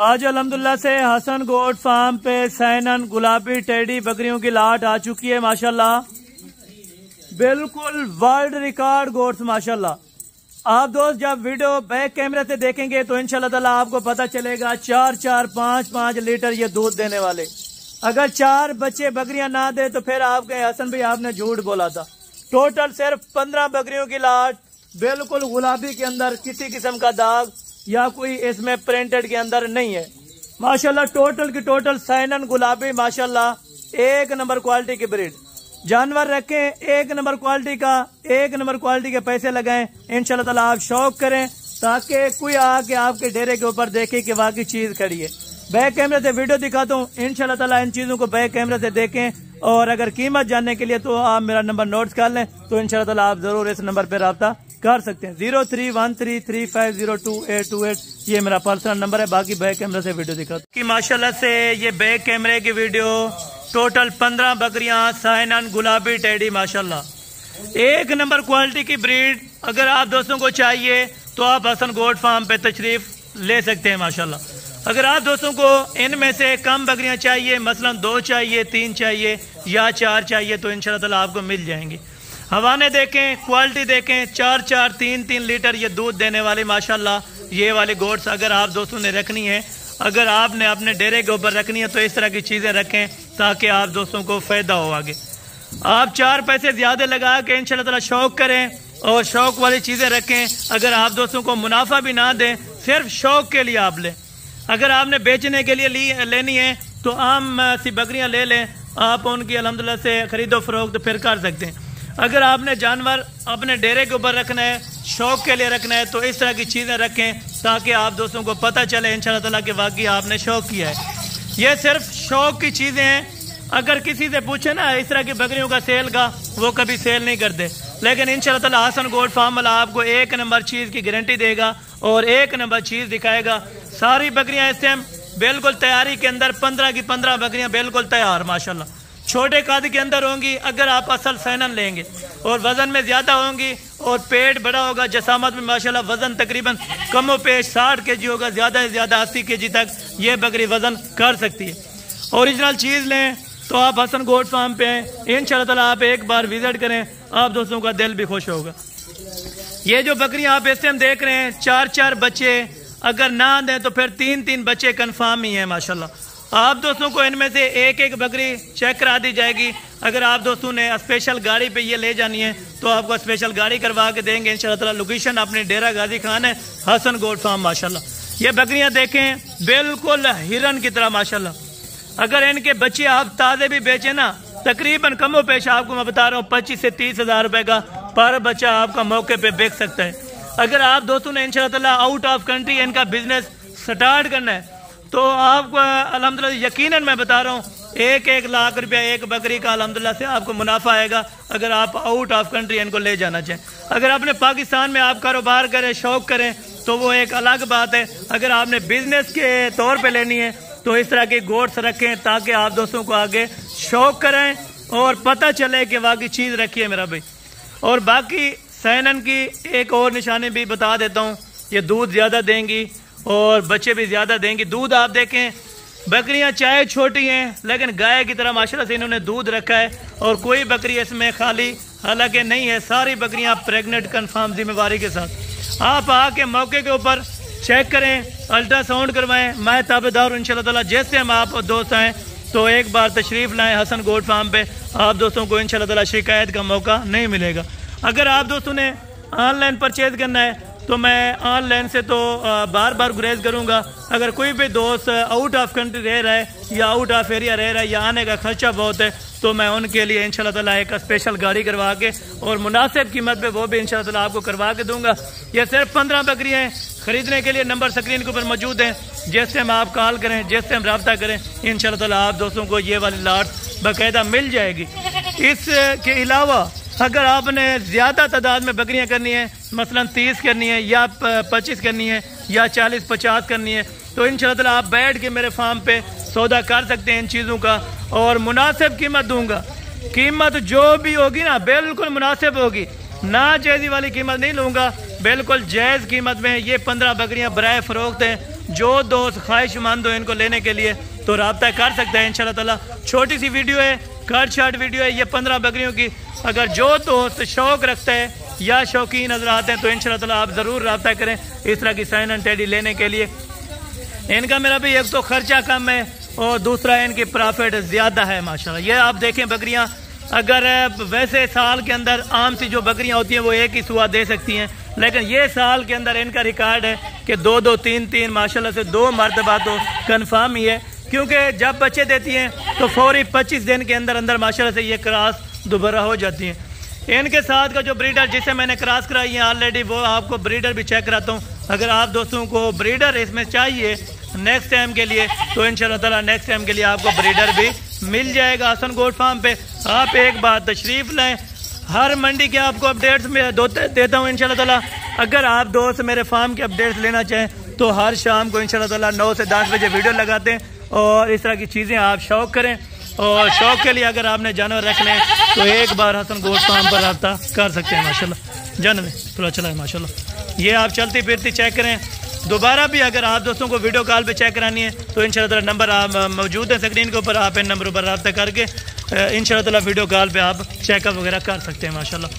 आज अल्हम्दुलिल्लाह से हसन गोट फार्म पे सैनन गुलाबी टेडी बकरियों की लाट आ चुकी है माशाल्लाह। बिल्कुल वर्ल्ड रिकॉर्ड गोट्स माशाल्लाह। आप दोस्त जब वीडियो बैक कैमरे से देखेंगे तो इंशाल्लाह ताला आपको पता चलेगा 4-4, 5-5 लीटर ये दूध देने वाले। अगर 4 बच्चे बकरियां ना दे तो फिर आप कहें हसन भाई आपने झूठ बोला था। टोटल सिर्फ 15 बकरियों की लाट, बिल्कुल गुलाबी के अंदर किसी किस्म का दाग या कोई इसमें प्रिंटेड के अंदर नहीं है माशाल्लाह। टोटल की टोटल सैनन गुलाबी माशाल्लाह 1 नंबर क्वालिटी की ब्रीड। जानवर रखें 1 नंबर क्वालिटी का, 1 नंबर क्वालिटी के पैसे लगाएं, इंशाल्लाह ताला आप शौक करें ताकि कोई आके आपके डेरे के ऊपर देखे कि वाकई चीज खड़ी है। बैक कैमरे से वीडियो दिखाता हूँ, इंशाल्लाह ताला इन चीजों को बैक कैमरे से देखें। और अगर कीमत जानने के लिए तो आप मेरा नंबर नोट कर लें, तो इंशाल्लाह ताला आप जरूर इस नंबर पर राब्ता कर सकते हैं। 031335022828 ये मेरा पर्सनल नंबर है। बाकी बैक कैमरे से वीडियो दिखा कि माशाल्लाह से ये बैक कैमरे की वीडियो टोटल 15 बकरियां सैनन गुलाबी टेडी माशाल्लाह 1 नंबर क्वालिटी की ब्रीड। अगर आप दोस्तों को चाहिए तो आप हसन गोट फार्म पे तशरीफ ले सकते हैं माशाल्लाह। अगर आप दोस्तों को इनमें से कम बकरियां चाहिए, मसलन 2 चाहिए, 3 चाहिए या 4 चाहिए, तो इंशाल्लाह ताला आपको मिल जाएंगी। हवाने देखें, क्वालिटी देखें, 4-4, 3-3 लीटर ये दूध देने वाली माशाल्लाह ये वाली गोट्स अगर आप दोस्तों ने रखनी है, अगर आपने अपने डेरे के ऊपर रखनी है तो इस तरह की चीजें रखें ताकि आप दोस्तों को फायदा हो आगे। आप 4 पैसे ज्यादा लगा के इंशाल्लाह ताला शौक करें और शौक वाली चीजें रखें। अगर आप दोस्तों को मुनाफा भी ना दें, सिर्फ शौक के लिए आप लें। अगर आपने बेचने के लिए लेनी है तो आम सी बकरियां ले लें, आप उनकी अल्हम्दुलिल्लाह से खरीदो फरोख्त फिर कर सकते हैं। अगर आपने जानवर अपने डेरे के ऊपर रखना है, शौक के लिए रखना है, तो इस तरह की चीज़ें रखें ताकि आप दोस्तों को पता चले इंशाल्लाह ताला कि वाकई आपने शौक किया है। ये सिर्फ शौक की चीज़ें हैं। अगर किसी से पूछे ना इस तरह की बकरियों का सेल का, वो कभी सेल नहीं करते, लेकिन इंशाल्लाह ताला हसन गोट फार्म वाला आपको 1 नंबर चीज़ की गारंटी देगा और 1 नंबर चीज़ दिखाएगा। सारी बकरियां इस टाइम बिल्कुल तैयारी के अंदर, 15 की 15 बकरियां बिल्कुल तैयार माशाल्लाह। छोटे कद के अंदर होंगी अगर आप असल सैनन लेंगे, और वजन में ज्यादा होंगी और पेट बड़ा होगा। जसामत में माशाल्लाह वजन तकरीबन कमो पेश 60 kg होगा, ज्यादा से ज्यादा 80 kg तक ये बकरी वजन कर सकती है। ओरिजिनल चीज लें तो आप हसन गोट फार्म पे हैं, इंशाल्लाह ताला आप एक बार विजिट करें, आप दोस्तों का दिल भी खुश होगा। ये जो बकरियां आप इस टाइम देख रहे हैं, 4-4 बच्चे अगर ना दें तो फिर 3-3 बच्चे कन्फर्म ही है माशाल्लाह। आप दोस्तों को इनमें से एक बकरी चेक करा दी जाएगी। अगर आप दोस्तों ने स्पेशल गाड़ी पे ये ले जानी है तो आपको स्पेशल गाड़ी करवा के देंगे इंशाल्लाह ताला। लोकेशन अपने डेरा गाजी खान है, हसन गोट फार्म माशाल्लाह। ये बकरियां देखें बिल्कुल हिरन की तरह माशाल्लाह। अगर इनके बच्चे आप ताज़े भी बेचे ना, तकरीबन कमो पेश आपको मैं बता रहा हूँ 25 से 30 हज़ार रुपए का पर बच्चा आपका मौके पे बेच सकता है। अगर आप दोस्तों ने इंशाल्लाह ताला आउट ऑफ कंट्री इनका बिजनेस स्टार्ट करना है तो आपको अल्हम्दुलिल्लाह यकीनन मैं बता रहा हूँ 1-1 लाख रुपया एक बकरी का अल्हम्दुलिल्लाह से आपको मुनाफा आएगा अगर आप आउट ऑफ कंट्री इनको ले जाना चाहें। अगर अपने पाकिस्तान में आप कारोबार करें, शौक करें तो वो एक अलग बात है। अगर आपने बिजनेस के तौर पे लेनी है तो इस तरह के गोट्स रखें ताकि आप दोस्तों को आगे शौक करें और पता चले कि वाकई चीज़ रखी है मेरा भाई। और बाकी सैनन की एक और निशानी भी बता देता हूँ, ये दूध ज़्यादा देंगी और बच्चे भी ज़्यादा देंगी। दूध आप देखें, बकरियां चाहे छोटी हैं लेकिन गाय की तरह माशाल्लाह से इन्होंने दूध रखा है और कोई बकरी इसमें खाली हालांकि नहीं है, सारी बकरियां प्रेग्नेंट कन्फर्म जिम्मेवारी के साथ। आप आके मौके के ऊपर चेक करें, अल्ट्रासाउंड करवाएं, मैं ताबेदार हूं इंशाल्लाह ताला। जैसे हम आप दोस्त आएँ तो एक बार तशरीफ़ लाएँ हसन गोट फार्म पे, आप दोस्तों को इंशाल्लाह ताला शिकायत का मौका नहीं मिलेगा। अगर आप दोस्तों ने ऑनलाइन परचेज करना है तो मैं ऑनलाइन से तो बार बार गुरेज करूंगा। अगर कोई भी दोस्त आउट ऑफ कंट्री रह रहा है या आउट ऑफ एरिया रह रहा है या आने का खर्चा बहुत है तो मैं उनके लिए इंशाल्लाह ताला एक स्पेशल गाड़ी करवा के और मुनासिब कीमत पे वो भी इंशाल्लाह ताला आपको करवा के दूंगा। ये सिर्फ 15 बकरियां हैं। खरीदने के लिए नंबर स्क्रीन के ऊपर मौजूद हैं, जैसे हम आप कॉल करें, जैसे हम रब्ता करें, इंशाल्लाह ताला आप दोस्तों को ये वाली लाट बाकायदा मिल जाएगी। इसके अलावा अगर आपने ज़्यादा तादाद में बकरियां करनी है, मसलन 30 करनी है या 25 करनी है या 40-50 करनी है, तो इंशाल्लाह ताला आप बैठ के मेरे फार्म पे सौदा कर सकते हैं इन चीज़ों का और मुनासिब कीमत दूंगा। कीमत जो भी होगी ना बिल्कुल मुनासिब होगी, ना जायज़ी वाली कीमत नहीं लूँगा, बिल्कुल जायज़ कीमत में। ये 15 बकरियां बराए फ़रोख्त हैं जो दोस्त ख्वाहिशमंद हो इनको लेने के लिए तो रब्ता कर सकते हैं इंशाल्लाह ताला। छोटी सी वीडियो है, कट शॉर्ट वीडियो है ये 15 बकरियों की। अगर जो दोस्त शौक़ रखते हैं या शौकीन नजर आते हैं तो इंशाल्लाह ताला आप ज़रूर रब्ता करें इस तरह की साइन एंड टेडी लेने के लिए। इनका मेरा भी एक तो खर्चा कम है और दूसरा इनकी प्रॉफिट ज़्यादा है माशाल्लाह। ये आप देखें बकरियां, अगर वैसे साल के अंदर आम सी जो बकरियां होती हैं वो एक ही सुआ दे सकती हैं, लेकिन ये साल के अंदर इनका रिकॉर्ड है कि 2-2 3-3 माशाल्लाह से 2 मरतबा तो कन्फर्म ही है, क्योंकि जब बच्चे देती हैं तो फौरी 25 दिन के अंदर अंदर माशाल्लाह से ये क्रॉस दोबारा हो जाती हैं। इनके साथ का जो ब्रीडर जिसे मैंने क्रॉस कराई है ऑलरेडी, वो आपको ब्रीडर भी चेक कराता हूँ। अगर आप दोस्तों को ब्रीडर इसमें चाहिए नेक्स्ट टाइम के लिए तो इंशाल्लाह ताला नेक्स्ट टाइम के लिए आपको ब्रीडर भी मिल जाएगा हसन गोट फार्म पे। आप एक बार तशरीफ़ लें, हर मंडी के आपको अपडेट्स में देता हूँ इंशाल्लाह ताला। अगर आप दोस्त मेरे फार्म के अपडेट्स लेना चाहें तो हर शाम को इंशाल्लाह ताला 9 से 10 बजे वीडियो लगाते हैं और इस तरह की चीज़ें आप शौक़ करें। और शौक़ के लिए अगर आपने जानवर रखने हैं तो एक बार हसन गोट फार्म पर रब्ता कर सकते हैं माशाल्लाह। जानवर थोड़ा चला है माशाल्लाह। ये आप चलती फिरती चेक करें। दोबारा भी अगर आप दोस्तों को वीडियो कॉल पे चेक करानी है तो इंशाल्लाह ताला नंबर आप मौजूद है स्क्रीन के ऊपर, आप इन नंबरों पर रब्ता करके इंशाल्लाह ताला वीडियो कॉल पे आप चेकअप वगैरह कर सकते हैं माशाल्लाह।